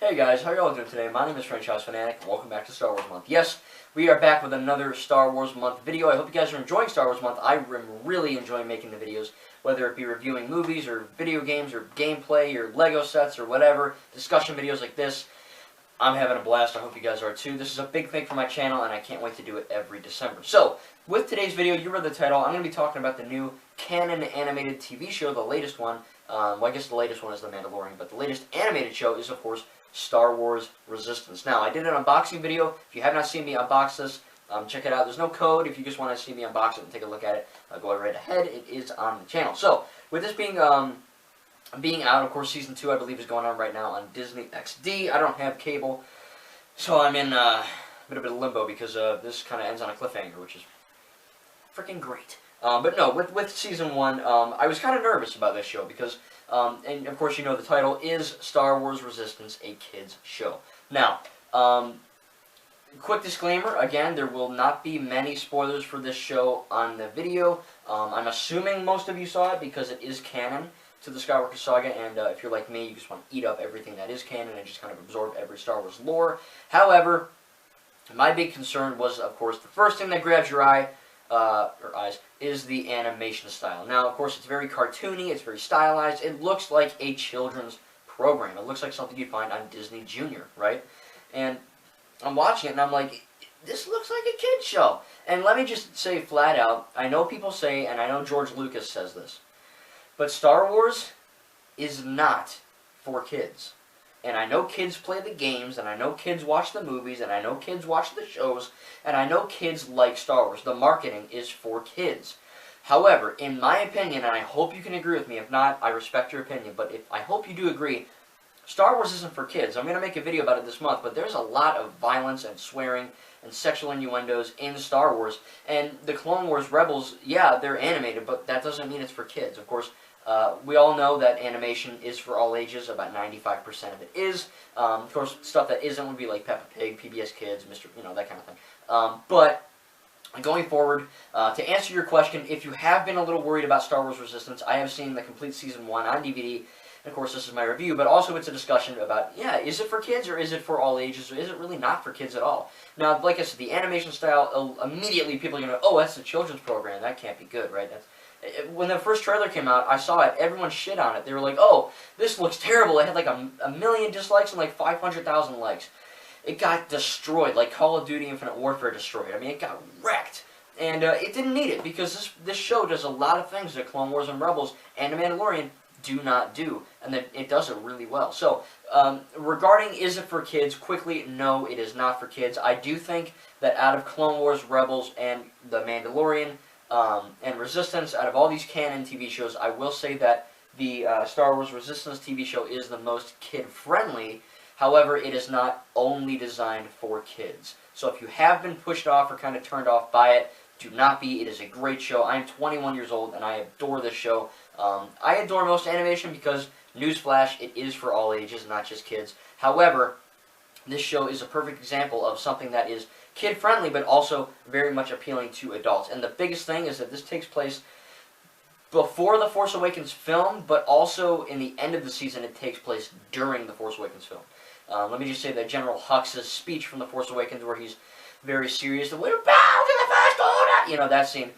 Hey guys, how y'all doing today? My name is Franchise Fanatic, and welcome back to Star Wars Month. Yes, we are back with another Star Wars Month video. I hope you guys are enjoying Star Wars Month. I am really enjoying making the videos, whether it be reviewing movies, or video games, or gameplay, or Lego sets, or whatever, discussion videos like this. I'm having a blast. I hope you guys are too. This is a big thing for my channel, and I can't wait to do it every December. So, with today's video, you read the title, I'm going to be talking about the new canon animated TV show, the latest one. Well, I guess the latest one is The Mandalorian, but the latest animated show is, of course, Star Wars Resistance. Now, I did an unboxing video. If you have not seen me unbox this, check it out. There's no code. If you just want to see me unbox it and take a look at it, go right ahead. It is on the channel. So, with this being out, of course, Season 2, I believe, is going on right now on Disney XD. I don't have cable, so I'm in a bit of limbo because this kind of ends on a cliffhanger, which is freaking great. But no, with Season 1, I was kind of nervous about this show because, and of course you know the title is Star Wars Resistance, a kids show. Now, quick disclaimer, again, there will not be many spoilers for this show on the video. I'm assuming most of you saw it because it is canon to the Skywalker Saga, and if you're like me, you just want to eat up everything that is canon and just kind of absorb every Star Wars lore. However, my big concern was, of course, the first thing that grabs your eye, or eyes, is the animation style. Now, of course, it's very cartoony, it's very stylized, it looks like a children's program. It looks like something you'd find on Disney Junior, right? And I'm watching it and I'm like, this looks like a kid's show. And let me just say flat out, I know people say, and I know George Lucas says this, but Star Wars is not for kids. And I know kids play the games, and I know kids watch the movies, and I know kids watch the shows, and I know kids like Star Wars. The marketing is for kids. However, in my opinion, and I hope you can agree with me, if not, I respect your opinion, but I hope you do agree, Star Wars isn't for kids. I'm going to make a video about it this month, but there's a lot of violence and swearing and sexual innuendos in Star Wars. And the Clone Wars Rebels, yeah, they're animated, but that doesn't mean it's for kids. Of course, we all know that animation is for all ages. About 95% of it is. Of course, stuff that isn't would be like Peppa Pig, PBS Kids, Mr. You know, that kind of thing. But going forward, to answer your question, if you have been a little worried about Star Wars Resistance, I have seen the complete Season 1 on DVD. And of course, this is my review, but also it's a discussion about, yeah, is it for kids or is it for all ages, or is it really not for kids at all? Now, like I said, the animation style, immediately people are going to, oh, that's a children's program. That can't be good, right? When the first trailer came out, I saw it. Everyone shit on it. They were like, oh, this looks terrible. It had like a million dislikes and like 500,000 likes. It got destroyed, like Call of Duty Infinite Warfare destroyed. I mean, it got wrecked. And it didn't need it, because this show does a lot of things that Clone Wars and Rebels and The Mandalorian do not do. And that it does it really well. So, regarding is it for kids, quickly, no, it is not for kids. I do think that out of Clone Wars, Rebels, and The Mandalorian, and Resistance, out of all these canon TV shows, I will say that the Star Wars Resistance TV show is the most kid-friendly. However, it is not only designed for kids. So if you have been pushed off or kind of turned off by it, do not be. It is a great show. I am 21 years old, and I adore this show. I adore most animation because, newsflash, it is for all ages, not just kids. However, this show is a perfect example of something that is kid-friendly, but also very much appealing to adults. And the biggest thing is that this takes place before The Force Awakens film, but also in the end of the season, it takes place during The Force Awakens film. Let me just say that General Hux' speech from The Force Awakens, where he's very serious, "We're bound to the First Order!" You know, that scene.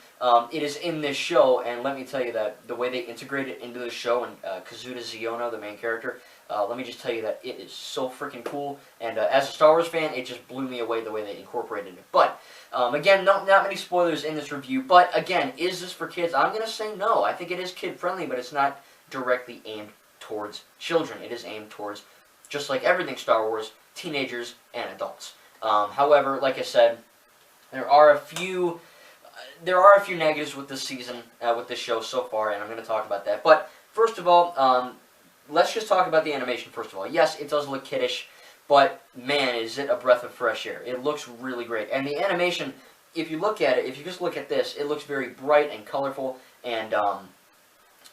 It is in this show, and let me tell you that the way they integrate it into the show, and Kazuda Xiono, the main character, let me just tell you that it is so freaking cool, and as a Star Wars fan, it just blew me away the way they incorporated it. But, again, not many spoilers in this review, but again, is this for kids? I'm going to say no. I think it is kid-friendly, but it's not directly aimed towards children. It is aimed towards, just like everything Star Wars, teenagers and adults. However, like I said, there are a few negatives with this season, with this show so far, and I'm going to talk about that. But, first of all, let's just talk about the animation first of all. Yes, it does look kiddish, but man, is it a breath of fresh air. It looks really great. And the animation, if you look at it, if you just look at this, it looks very bright and colorful and,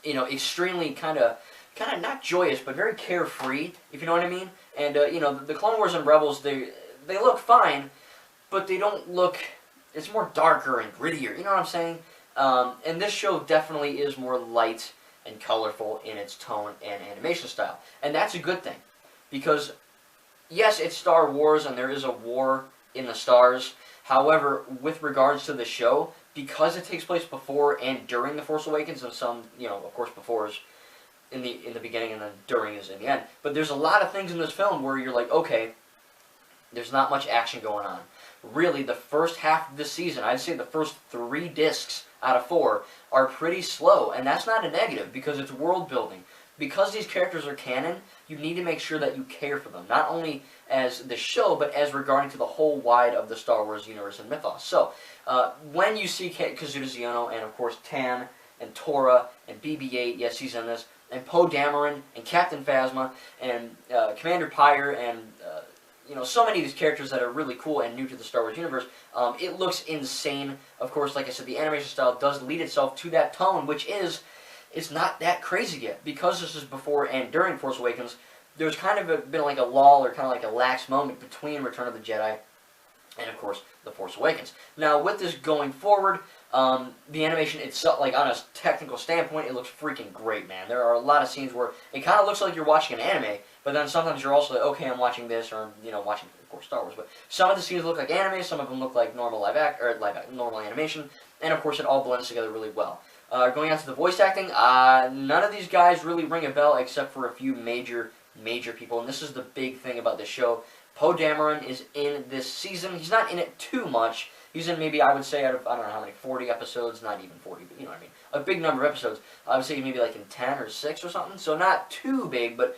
you know, extremely kind of not joyous, but very carefree, if you know what I mean. And, you know, the Clone Wars and Rebels, they look fine, but they don't look, it's more darker and grittier, you know what I'm saying? And this show definitely is more light and colorful in its tone and animation style. And that's a good thing, because yes, it's Star Wars, and there is a war in the stars. However, with regards to the show, because it takes place before and during The Force Awakens, and some, of course, before is in the beginning, and then during is in the end. But there's a lot of things in this film where you're like, okay, there's not much action going on. Really, the first half of the season, I'd say the first 3 discs out of 4 are pretty slow, and that's not a negative because it's world building. Because these characters are canon, you need to make sure that you care for them, not only as the show, but as regarding to the whole wide of the Star Wars universe and mythos. So, when you see Kazuda Xiono, and of course Tam, and Tora, and BB-8, yes, he's in this, and Poe Dameron, and Captain Phasma, and Commander Pyre, and so many of these characters that are really cool and new to the Star Wars universe, it looks insane. Of course, like I said, the animation style does lead itself to that tone, which is, it's not that crazy yet. Because this is before and during Force Awakens, there's kind of been like a lull or kind of like a lax moment between Return of the Jedi and, of course, The Force Awakens. Now, with this going forward, the animation itself, like on a technical standpoint, it looks freaking great, man. There are a lot of scenes where it kind of looks like you're watching an anime, but then sometimes you're also like, okay, I'm watching this, or I'm, watching, of course, Star Wars. But some of the scenes look like anime, some of them look like normal normal animation, and of course, it all blends together really well. Going on to the voice acting, none of these guys really ring a bell except for a few major people, and this is the big thing about this show. Poe Dameron is in this season. He's not in it too much. He's in maybe, I would say, out of, I don't know how many, 40 episodes, not even 40, but you know what I mean. A big number of episodes. I would say maybe like in 10 or 6 or something, so not too big, but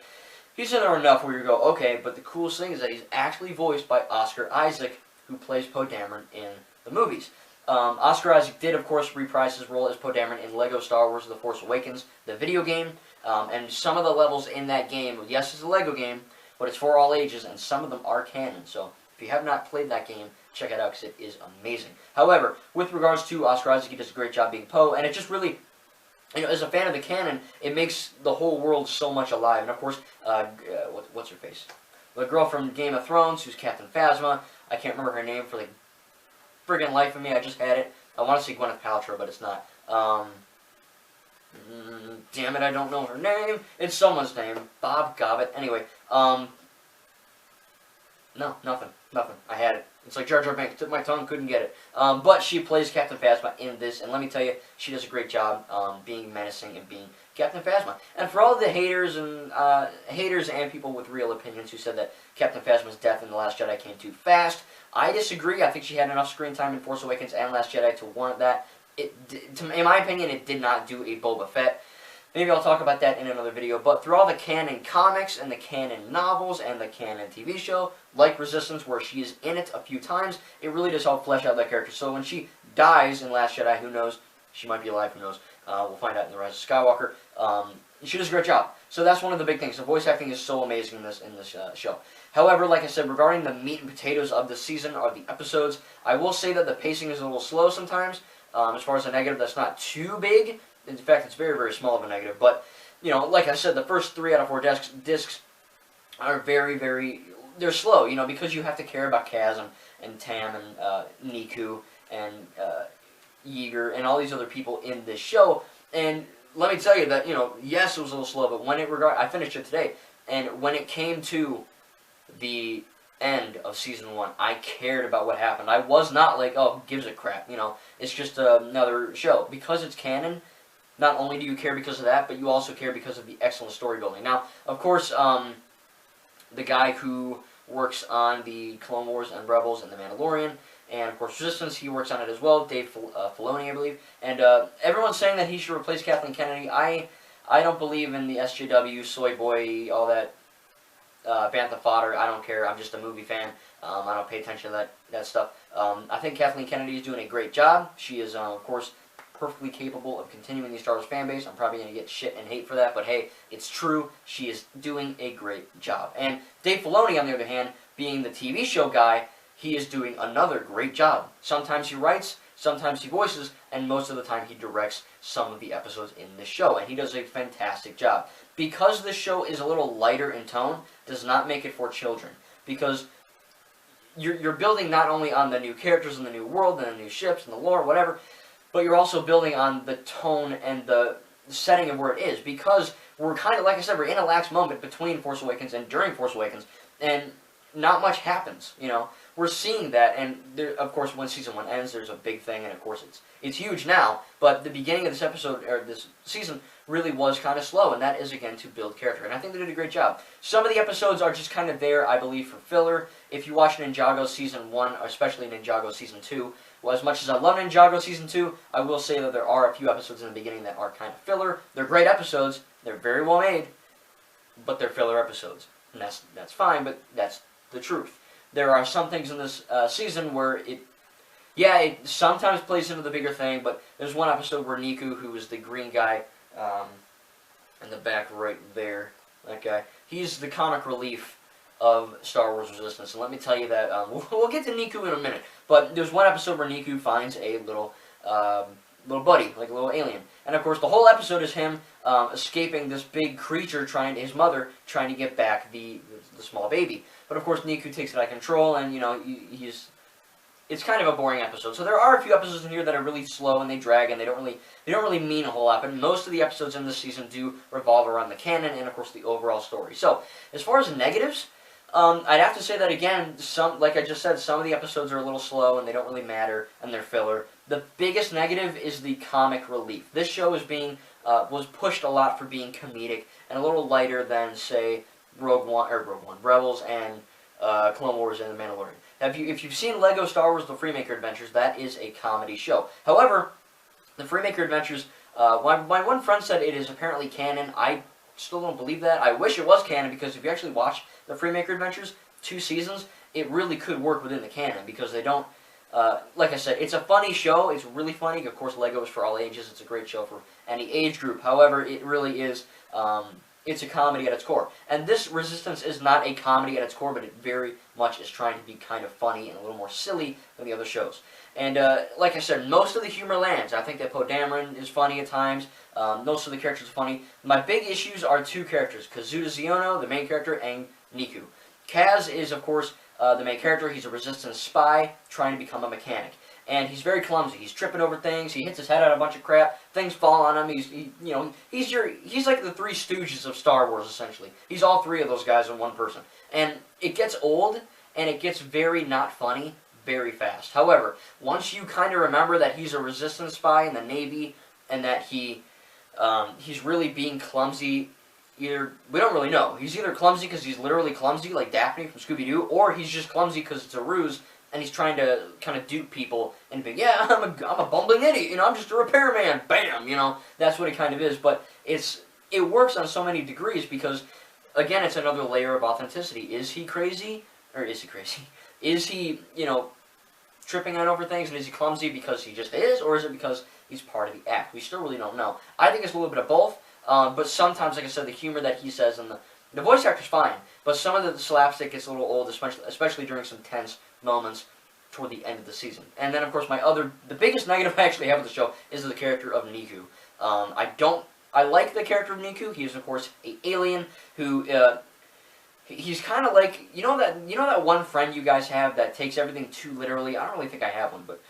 he's in there enough where you go, okay, but the coolest thing is that he's actually voiced by Oscar Isaac, who plays Poe Dameron in the movies. Oscar Isaac did, of course, reprise his role as Poe Dameron in LEGO Star Wars The Force Awakens, the video game, and some of the levels in that game, yes, it's a LEGO game, but it's for all ages, and some of them are canon, so if you have not played that game, check it out because it is amazing. However, with regards to Oscar Isaac, he does a great job being Poe, and it just really, as a fan of the canon, it makes the whole world so much alive. And of course, what's her face? The girl from Game of Thrones, who's Captain Phasma. I can't remember her name for the friggin' life of me. I just had it. I want to say Gwyneth Paltrow, but it's not. Damn it, I don't know her name. It's someone's name. Bob Gobbett. Anyway, no, nothing. I had it. It's like Jar Jar Binks. Took my tongue, couldn't get it. But she plays Captain Phasma in this, and let me tell you, she does a great job being menacing and being Captain Phasma. And for all the haters and people with real opinions who said that Captain Phasma's death in The Last Jedi came too fast, I disagree. I think she had enough screen time in Force Awakens and Last Jedi to warrant that. In my opinion, it did not do a Boba Fett. Maybe I'll talk about that in another video, but through all the canon comics and the canon novels and the canon TV show, like Resistance, where she is in it a few times, it really does help flesh out that character. So when she dies in Last Jedi, who knows? She might be alive, who knows? We'll find out in The Rise of Skywalker. She does a great job. So that's one of the big things. The voice acting is so amazing in this show. However, like I said, regarding the meat and potatoes of the season or the episodes, I will say that the pacing is a little slow sometimes. As far as a negative, that's not too big. In fact, it's very, very small of a negative. But, like I said, the first 3 out of 4 discs are very, very... They're slow, because you have to care about Kaz and Tam and Niku and Yeager and all these other people in this show. And let me tell you that, yes, it was a little slow, but when I finished it today, and when it came to the end of Season 1, I cared about what happened. I was not like, oh, who gives a crap, it's just another show. Because it's canon, not only do you care because of that, but you also care because of the excellent story building. Now, of course, the guy who works on the Clone Wars and Rebels and The Mandalorian, and of course Resistance, he works on it as well, Dave Filoni, I believe. And everyone's saying that he should replace Kathleen Kennedy. I don't believe in the SJW, soy boy, all that bantha fodder. I don't care. I'm just a movie fan. I don't pay attention to that stuff. I think Kathleen Kennedy is doing a great job. She is, of course, perfectly capable of continuing the Star Wars fan base. I'm probably going to get shit and hate for that, but hey, it's true. She is doing a great job. And Dave Filoni, on the other hand, being the TV show guy, he is doing another great job. Sometimes he writes, sometimes he voices, and most of the time he directs some of the episodes in this show, and he does a fantastic job. Because this show is a little lighter in tone, does not make it for children, because you're building not only on the new characters and the new world and the new ships and the lore, whatever, but you're also building on the tone and the setting of where it is, because we're kind of, like I said, we're in a lax moment between Force Awakens and during Force Awakens, and not much happens. We're seeing that, and there, of course, when season 1 ends, there's a big thing, and of course, it's huge now. But the beginning of this episode or this season really was kind of slow, and that is again to build character, and I think they did a great job. Some of the episodes are just kind of there, I believe, for filler. If you watch Ninjago season 1, or especially Ninjago season 2, well, as much as I love Ninjago season 2, I will say that there are a few episodes in the beginning that are kind of filler. They're great episodes. They're very well made, but they're filler episodes, and that's fine. But that's the truth. There are some things in this season where it sometimes plays into the bigger thing, but there's one episode where Niku, who is the green guy in the back right there, that guy, he's the comic relief of Star Wars Resistance. And let me tell you that, we'll get to Niku in a minute, but there's one episode where Niku finds a little buddy, like a little alien. And of course, the whole episode is him escaping this big creature, his mother, trying to get back the small baby. But of course, Niku takes it out of control, and it's kind of a boring episode. So there are a few episodes in here that are really slow and they drag, and they don't really mean a whole lot. But most of the episodes in this season do revolve around the canon and of course the overall story. So as far as negatives, I'd have to say that again. Like I just said, some of the episodes are a little slow and they don't really matter and they're filler. The biggest negative is the comic relief. This show is was pushed a lot for being comedic and a little lighter than, say, Rebels and Clone Wars and The Mandalorian. If you've seen Lego Star Wars: The Freemaker Adventures, that is a comedy show. However, The Freemaker Adventures, my one friend said it is apparently canon. I still don't believe that. I wish it was canon, because if you actually watch The Freemaker Adventures, 2 seasons, it really could work within the canon, because they don't, like I said, it's a funny show. It's really funny. Of course, Lego is for all ages. It's a great show for any age group. However, it really is, it's a comedy at its core. And this Resistance is not a comedy at its core, but it very much is trying to be kind of funny and a little more silly than the other shows. And like I said, most of the humor lands. I think that Poe Dameron is funny at times. Most of the characters are funny. My big issues are 2 characters, Kazuda Xiono, the main character, and Niku. Kaz is, of course, the main character. He's a Resistance spy trying to become a mechanic. And he's very clumsy. He's tripping over things. He hits his head on a bunch of crap. Things fall on him. He's like the 3 Stooges of Star Wars, essentially. He's all 3 of those guys in one person. And it gets old, and it gets very not funny very fast. However, once you kind of remember that he's a Resistance spy in the Navy, and that he's really being clumsy, we don't really know. He's either clumsy because he's literally clumsy, like Daphne from Scooby-Doo, or he's just clumsy because it's a ruse, and he's trying to kind of dupe people and be, yeah, I'm a bumbling idiot, I'm just a repairman, bam, that's what it kind of is. But it works on so many degrees because, again, it's another layer of authenticity. Is he crazy? Or is he crazy? Is he, tripping on over things, and is he clumsy because he just is, or is it because he's part of the act? We still really don't know. I think it's a little bit of both, but sometimes, like I said, the humor that he says and the voice actor's fine, but some of the slapstick gets a little old, especially during some tense moments toward the end of the season. And then, of course, the biggest negative I actually have with the show is the character of Niku. I like the character of Niku. He is, of course, an alien who, he's kind of like, you know that one friend you guys have that takes everything too literally? I don't really think I have one, but,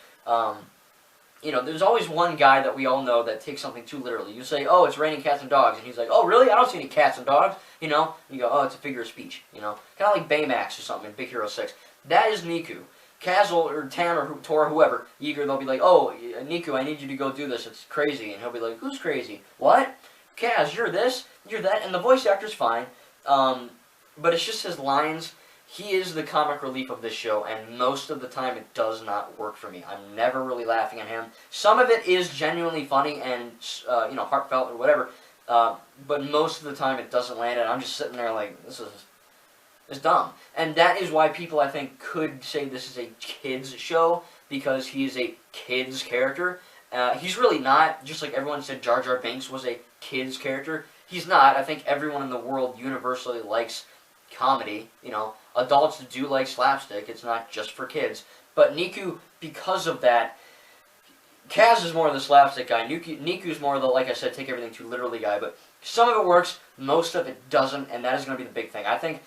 there's always one guy that we all know that takes something too literally. You say, oh, it's raining cats and dogs, and he's like, oh, really? I don't see any cats and dogs, You go, oh, it's a figure of speech, Kind of like Baymax or something in Big Hero 6. That is Niku. Kaz or Tam or Tor, whoever, Yeager, they'll be like, oh, Niku, I need you to go do this. It's crazy. And he'll be like, who's crazy? What? Kaz, you're this, you're that. And the voice actor's fine. But it's just his lines. He is the comic relief of this show, and most of the time it does not work for me. I'm never really laughing at him. Some of it is genuinely funny and, heartfelt or whatever. But most of the time it doesn't land, and I'm just sitting there like, it's dumb. And that is why people, I think, could say this is a kid's show, because he is a kid's character. He's really not. Just like everyone said Jar Jar Binks was a kid's character. He's not. I think everyone in the world universally likes comedy. Adults do like slapstick. It's not just for kids. But Niku, because of that, Kaz is more of the slapstick guy. Niku's more of the, like I said, take everything too literally guy. But some of it works, most of it doesn't, and that is going to be the big thing. I think,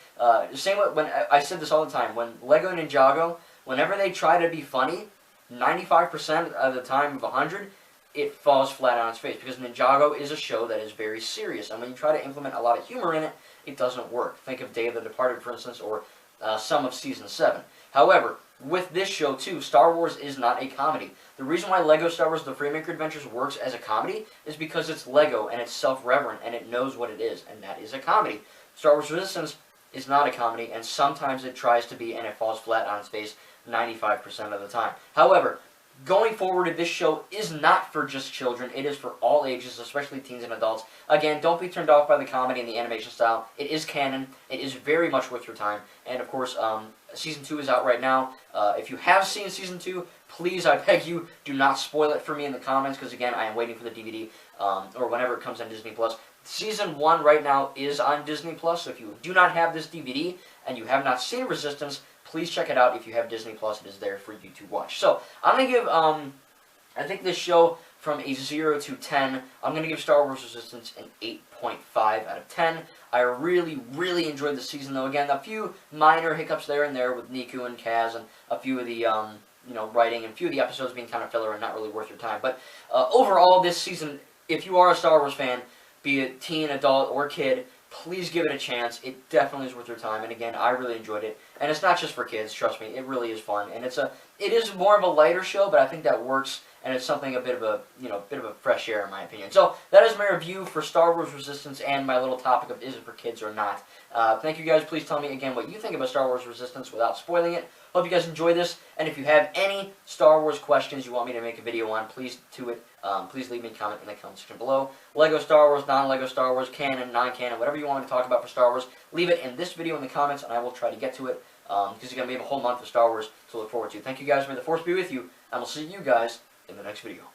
same when I said this all the time, when Lego Ninjago, whenever they try to be funny, 95% of the time of 100, it falls flat on its face, because Ninjago is a show that is very serious, and when you try to implement a lot of humor in it, it doesn't work. Think of Day of the Departed, for instance, or some of Season 7. However, with this show too, Star Wars is not a comedy. The reason why LEGO Star Wars The Freemaker Adventures works as a comedy is because it's LEGO and it's self-reverent and it knows what it is, and that is a comedy. Star Wars Resistance is not a comedy, and sometimes it tries to be and it falls flat on its face 95% of the time. However, going forward, this show is not for just children. It is for all ages, especially teens and adults. Again, don't be turned off by the comedy and the animation style. It is canon. It is very much worth your time. And, of course, Season 2 is out right now. If you have seen Season 2, please, I beg you, do not spoil it for me in the comments, because, again, I am waiting for the DVD, or whenever it comes on Disney+. Season 1 right now is on Disney+, so if you do not have this DVD and you have not seen Resistance, please check it out. If you have Disney+, it is there for you to watch. So, I'm going to give, I think this show from a 0 to 10, I'm going to give Star Wars Resistance an 8.5 out of 10. I really, really enjoyed the season, though. Again, a few minor hiccups there and there with Niku and Kaz, and a few of the, writing, and a few of the episodes being kind of filler and not really worth your time. But overall, this season, if you are a Star Wars fan, be it teen, adult, or kid, please give it a chance. It definitely is worth your time. And again, I really enjoyed it. And it's not just for kids, trust me. It really is fun. And it is more of a lighter show, but I think that works. And it's something a bit of a fresh air in my opinion. So that is my review for Star Wars Resistance and my little topic of is it for kids or not. Thank you guys. Please tell me again what you think about Star Wars Resistance without spoiling it. Hope you guys enjoyed this. And if you have any Star Wars questions you want me to make a video on, please please leave me a comment in the comment section below. Lego Star Wars, non-Lego Star Wars, canon, non-canon, whatever you want me to talk about for Star Wars, leave it in this video in the comments, and I will try to get to it. Because again, we have a whole month of Star Wars to look forward to. Thank you guys. May the Force be with you, and we'll see you guys in the next video.